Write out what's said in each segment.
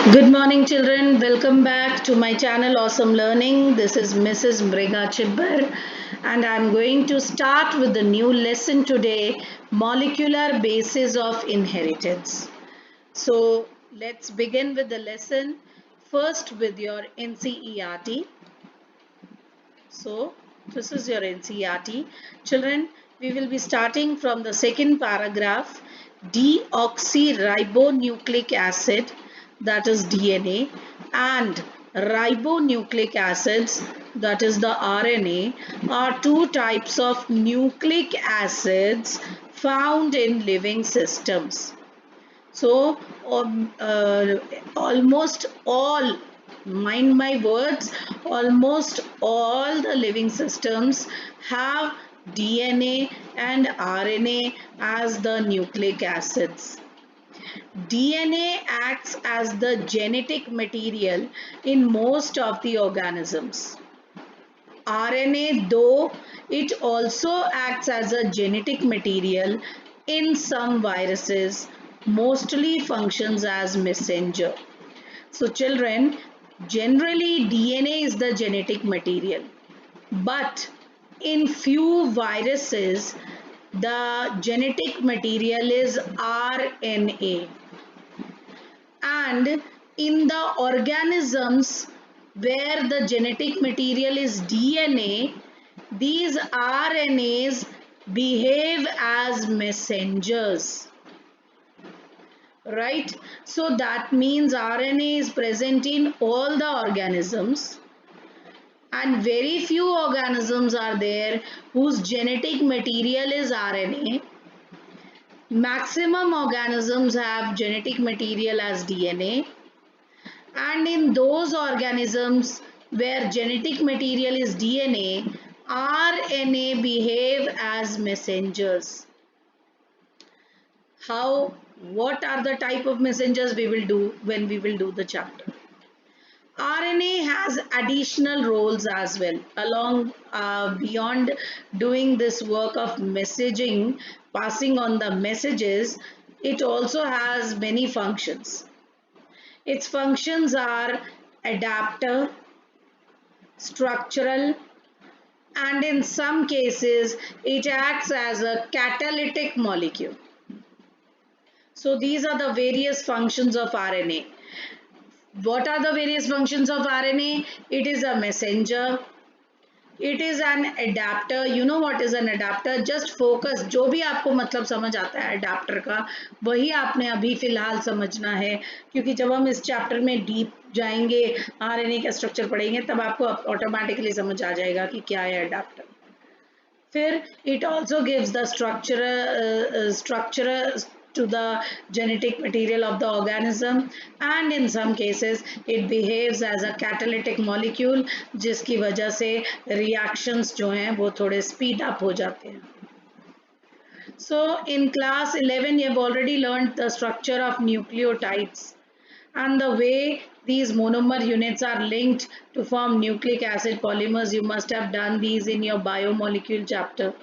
Good morning, children. Welcome back to my channel Awesome Learning. This is Mrs. Mriga Chibbar, and I'm going to start with the new lesson today, Molecular Basis of Inheritance. So, let's begin with the lesson first with your NCERT. So, this is your NCERT. Children, we will be starting from the second paragraph, deoxyribonucleic acid, that is DNA, and ribonucleic acids, that is the RNA, are two types of nucleic acids found in living systems. So, almost all, mind my words, almost all the living systems have DNA and RNA as the nucleic acids. DNA acts as the genetic material in most of the organisms. RNA, though it also acts as a genetic material in some viruses, mostly functions as messenger. So children, generally DNA is the genetic material, but in few viruses, the genetic material is RNA. And in the organisms where the genetic material is DNA, these RNAs behave as messengers, right? So that means RNA is present in all the organisms, and very few organisms are there whose genetic material is RNA. Maximum organisms have genetic material as DNA, and in those organisms where genetic material is DNA, RNA behave as messengers. How, what are the type of messengers we will do when we will do the chapter? RNA has additional roles as well. Along beyond doing this work of messaging, passing on the messages, it also has many functions. Its functions are adapter, structural, and in some cases it acts as a catalytic molecule. So these are the various functions of RNA. What are the various functions of RNA? It is a messenger. It is an adapter. You know what is an adapter? Just focus. जो भी आपको मतलब समझ आता है adapter का, वही आपने अभी फिलहाल समझना है, क्योंकि जब हम इस चैप्टर में डीप जाएंगे, आरएनए का स्ट्रक्चर पढ़ेंगे, तब आपको ऑटोमेटिकली समझ आ जाएगा कि क्या है adapter. फिर it also gives the structure to the genetic material of the organism, and in some cases it behaves as a catalytic molecule, जिसकी वजह से reactions जो हैं वो थोड़े speed up हो जाते हैं. So in class 11 you have already learned the structure of nucleotides and the way these monomer units are linked to form nucleic acid polymers. You must have done these in your biomolecule chapter.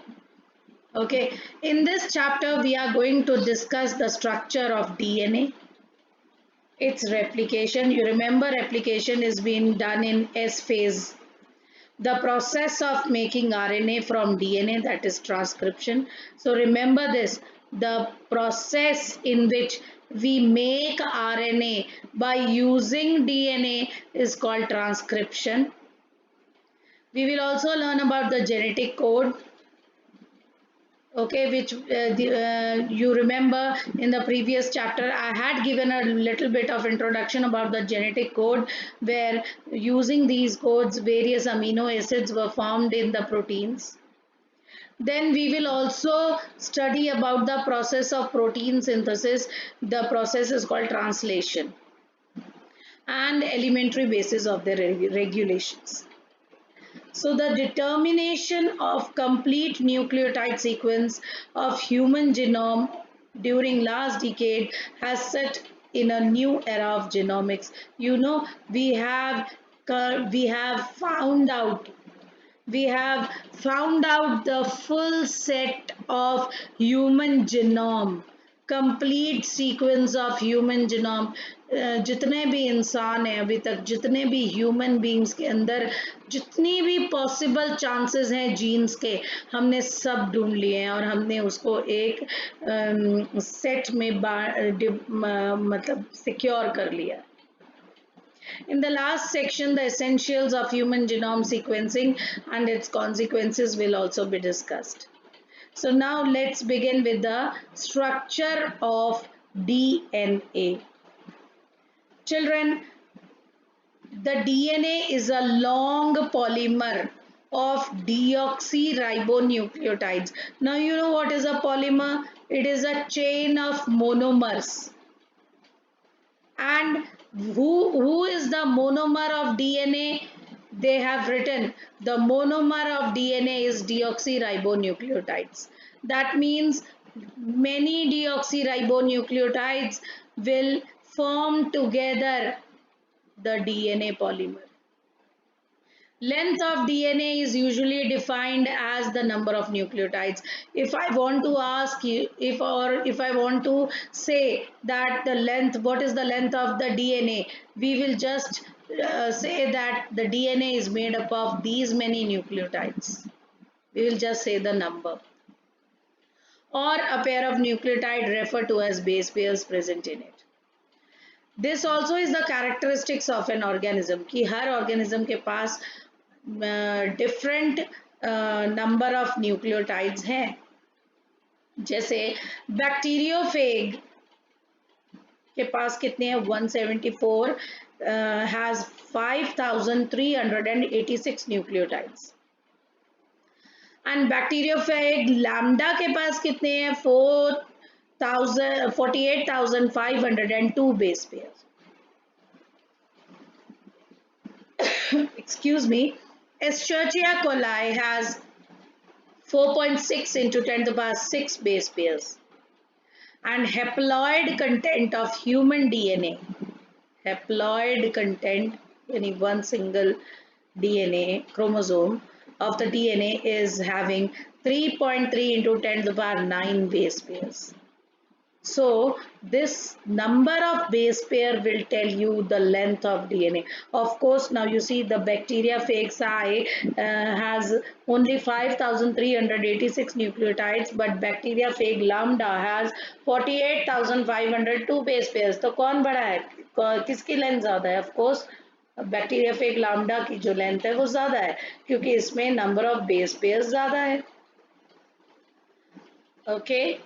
Okay, in this chapter we are going to discuss the structure of DNA, its replication. You remember replication is being done in S phase. The process of making RNA from DNA, that is transcription. So remember this, the process in which we make RNA by using DNA is called transcription. We will also learn about the genetic code, okay, which you remember in the previous chapter I had given a little bit of introduction about the genetic code, where using these codes various amino acids were formed in the proteins. Then we will also study about the process of protein synthesis. The process is called translation, and elementary basis of the regulations. So the determination of complete nucleotide sequence of human genome during last decade has set in a new era of genomics. You know, we have found out the full set of human genome complete sequence of human genome, जितने भी इंसान हैं अभी तक, जितने भी human beings के अंदर जितनी भी पॉसिबल चांसेस हैं जीन्स के, हमने सब ढूंढ लिए हैं और हमने उसको एक सेट में मतलब सिक्योर कर लिया. In the last section, the essentials of human genome sequencing and its consequences will also be discussed. So now let's begin with the structure of DNA. Children, the DNA is a long polymer of deoxyribonucleotides. Now you know what is a polymer? It is a chain of monomers. And who is the monomer of DNA? They have written the monomer of DNA is deoxyribonucleotides. That means many deoxyribonucleotides will form together the DNA polymer. Length of DNA is usually defined as the number of nucleotides. If I want to ask you, if I want to say that the length, what is the length of the DNA, we will just say that the DNA is made up of these many nucleotides. We will just say the number. Or a pair of nucleotide referred to as base pairs present in it. This also is the characteristics of an organism कि हर organism के पास different number of nucleotides हैं. जैसे bacteriophage के पास कितने हैं? 174 has 5386 nucleotides. And bacteriophage lambda के पास कितने हैं? 48,502 base pairs. Excuse me. Escherichia coli has 4.6 into 10 to the power 6 base pairs. And haploid content of human DNA, haploid content, any one single DNA chromosome of the DNA is having 3.3 into 10 to the power 9 base pairs. So this number of base pair will tell you the length of DNA. Of course, now you see the bacteriophage has only 5386 nucleotides, but bacteriophage lambda has 48,502 base pairs. तो कौन बड़ा है? किसकी length ज़्यादा है? Of course, bacteriophage lambda की जो length है वो ज़्यादा है, क्योंकि इसमें नंबर ऑफ बेस पेयर्स ज़्यादा है. Okay.